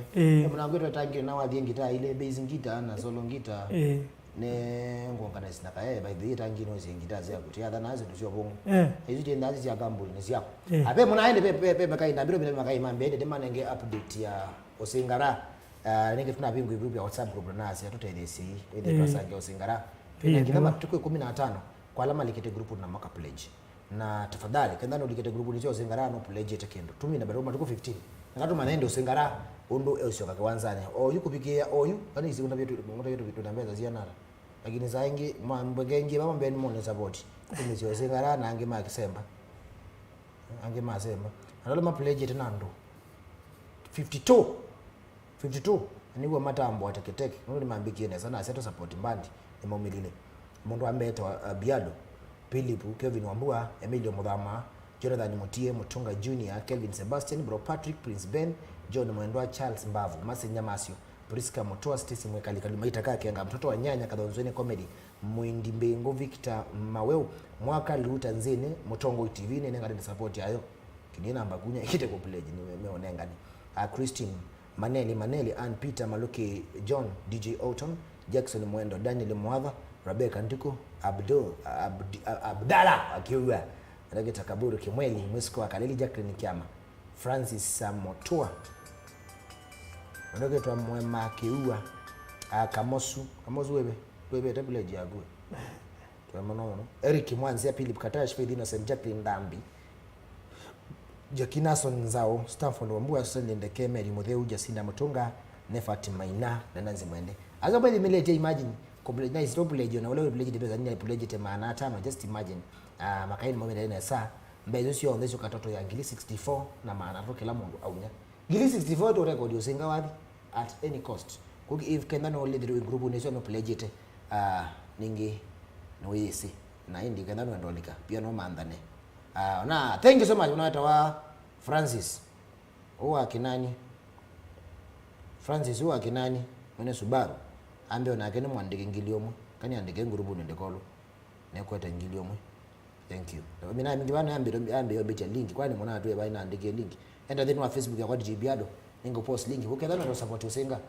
munangwetwa tangi na wadhi ngita ile base ngita na solo ngita ne ngongana sina kae by the tangi no ngita zya kuti ada nazo tusho bongo ezite ndazi zya gambuli ne zya ape munaende pe makai na biro makai mambede de manenge update ya osingara nenge tuna bingu group ya WhatsApp group na asi atutaelesi ile pasa ya osingara kile kama tuko 15 kwa alama likete group na maka pledge na tafadhali kenda no dikete grupu nicho singara no pledge kendo tumi na baroma tuko 15 ngatu manende usingara undu eusio kakwanzane yukupikia oyu ani sikunda vitu ngota vitu tunambeza zianara lakini zaingi mbwengengi mama mbeni mone support tumi sio singara na ange makisemba ange masemba ndalo ma pledge tenando 52 niwa matambo ateketeke ndio mambikiene sana aseto support mbandi emomilile mundu ambeta Biado Philip Kevin Wambua Emilio Mudhama Jonathan Mutie Mutunga Junior Kelvin Sebastian Bro Patrick Prince Ben John Mwendwa Charles Mbavu Masi Nyamasio Priska Mutoa Stacy Mwekali Kalumaita Kakenga mtoto wa nyanya Kadonzweni Comedy Mwindi Mbengo Victor Maweu Mwaka Luta Nzene Mutongo TV nenga ndi support yayo kinina mbagunya ikite ko pledge nimeonenga ni Christine Maneli Ann Peter Maluki John DJ Autumn Jackson Mwendo Daniel Mwava Rebecca Ndiko Abdala akiwa Rageta Kaburu Kimweli Mwisiko wa Kaleli Jacqueline Kiama Francis Samotua Rageta Mwema akiwa Kamosu wewe tabule jiague tumeona Eric Mwanzi Philip Katash Fedina St Jacqueline Ndambi Jakinason Nzao Stanford Wambua Sende Kemeri Mutheu Jacinda Mutunga Nefati Maina na Nanzi Mwende azobali milete imagine complete nice top pledge na wale pledge depeza nini pledge te maana tano just imagine makaini mwe na saa mbezo sio ondezo katoto ya ngili 64 na maana to kila mundu aunya ngili 64 to record yosenga wapi at any cost kuki if kenda no leader group nation no pledge te ningi no yesi na indi kenda no ndolika pia no mandane na thank you so much unaita wa Francis huwa kinani mwene Subaru ambe na kene mwandike ngiliomwe kani andike ngurubu nende kolo ne kweta ngiliomwe thank you mina mingi bana ambe yobecha link kwani mwana atu eba ina andike link enda then wa Facebook ya kwa DJ Biado ningo post link ukenda na support usenga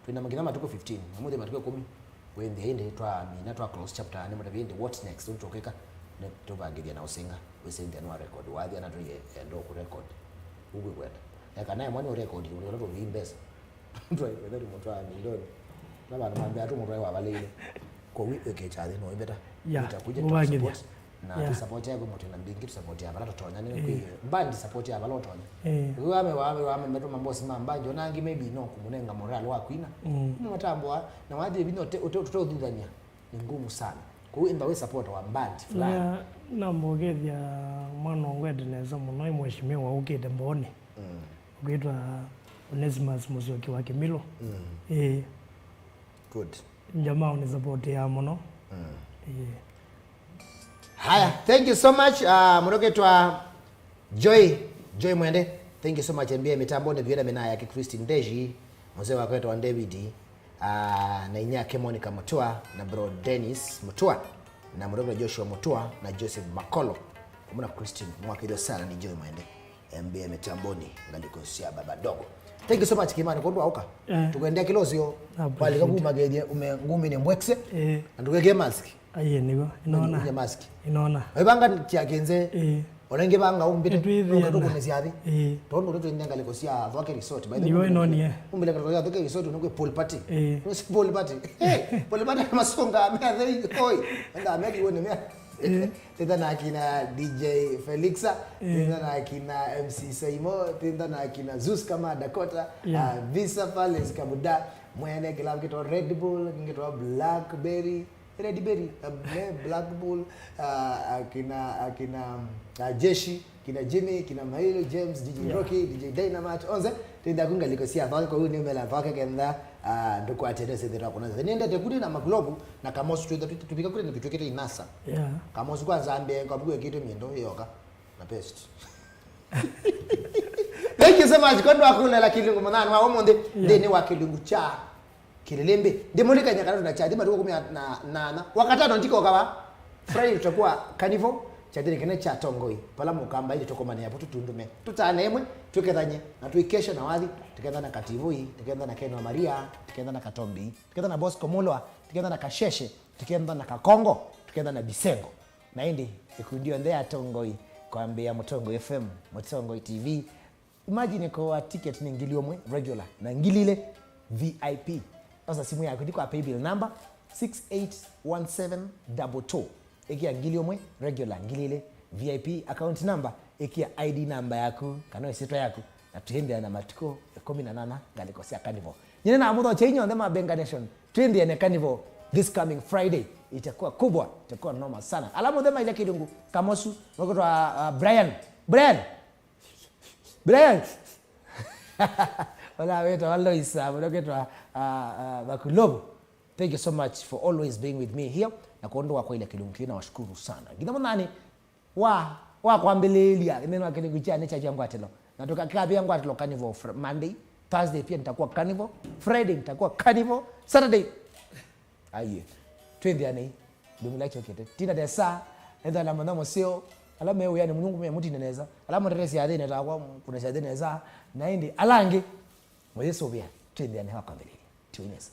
tuna magina matuko 15 mmoja matuko 10 when the end twa mina twa close chapter ne mata end what next utokeka ne tobagiria na usenga usenge no record wathi ana tuye endo ku record uwe kwenda yakanaye mwani record ule ndo vimbesa ndo ndo motwa milioni baba anamwambia tu mtu wa balile kwa wiki kechale no ibeta utakuja tu support na support yako mtu na mbingi tu support yako bala totonya ni kwa mbandi support yako bala totonya wame meto mambo sima mbanjo nangi maybe no kumunenga moral wako ina matambo na waje bino utotudania ni ngumu sana kwa hiyo ndawe support wa mbandi fulani na mbogethia mwana ngwede neza muno mheshimiwa ukite mbone ukitwa Onesimus Musioki wa Kimilo good jamaa ni support ya mono haya thank you so much muroketwa Joy Mwende thank you so much mbia mitambo ne bienda mena yake Christine Deji mzee wa kwetu wa David na Inyake Monica Mutua na bro Dennis Mutua na muroketwa Joshua Mutua na Joseph Makolo kumuna Christine mwakido sana ni Joy Mwende mbia mitamboni ngaliko sia baba dogo. Thank you so much Kiimani kwa auka. Tukaendea kilosio pale kwa magedia umengumi ni mbwekse. Ndugege mask. Aye niko inaona. Ni mask. Inaona. Webanga tiagenze. Orenge banga umbite ngatuko nesiathi. Tondo to ndenga likosia thwake resort by the way. Niwe noni Umbile kwa thwake resort nokwe pool party. No si pool party. Pool party masonga me koi. Enda ameki wone me. Tenda na kina DJ Felixa, tenda na kina MC Saimo, tenda na kina Zeus kama Dakota, Visa Palace Kabuda, mwene kila kitu Red Bull, kitu Blackberry, Black Bull, kina Jeshi, kina Jimmy, kina Mailo, James, DJ Rocky, DJ Dynamite, onze tenda kunga likosia kwa hiyo ni mela vaka kenda ndoko atendese ndira kuna nenda tekudi na maglobu na kamosu tupika kule na kitwekete inasa kamosu kwanza ambe kwa bugu kitu miendo yoka na pest thank you so much kondo akula la kilungu manana wa omonde ndene wa kilungu cha Kililimbi ndimulika nyakara na cha ndima tuko 18 wakatano ndiko kawa Friday tutakuwa carnival chadini kene cha tongoi pala mukamba ili tokomane hapo tutundume tutanemwe tukethanye na tuikesha na wathi tukenda na Kativui tukenda na Ken wa Maria tukenda na Katombi tukenda na Bosco Mulwa tukenda na Kasheshe tukenda na Kakongo tukenda na Bisengo na indi ikundio ndea tongoi kwambia Mutongo FM Mutongo TV imagine kwa ticket ni ngiliomwe regular na ngilile VIP sasa simu yako ndiko pay bill number 681722 ikia ngiliomwe regular ngilile VIP account number ikia ID number yaku kana isito yaku na tuende na matiko 18 ngalikosea carnival nyine na mudho chenyo ndema Benga Nation tuende na carnival this coming Friday itakuwa kubwa, itakuwa noma sana. Alamu ndema ile kidungu kamosu wakotwa Brian wala wetu wallo isa wakotwa bakulobo. Thank you so much for always being with me here na kuondoa kwa ile kidungu kina washukuru sana gina mnani wa kwambelelia neno akili kuchana cha jangu atelo natoka kabi yangu atelo carnival Monday, Thursday pia nitakuwa carnival, Friday nitakuwa carnival, Saturday aye twende ani dumila chokete tina desa enda na mandamo sio alama yeye yani mungu mwe neneza alama ndresi ya dene takuwa kuna ya dene za naindi alange mweso bia twende ani hawa kwambelelia tuinesa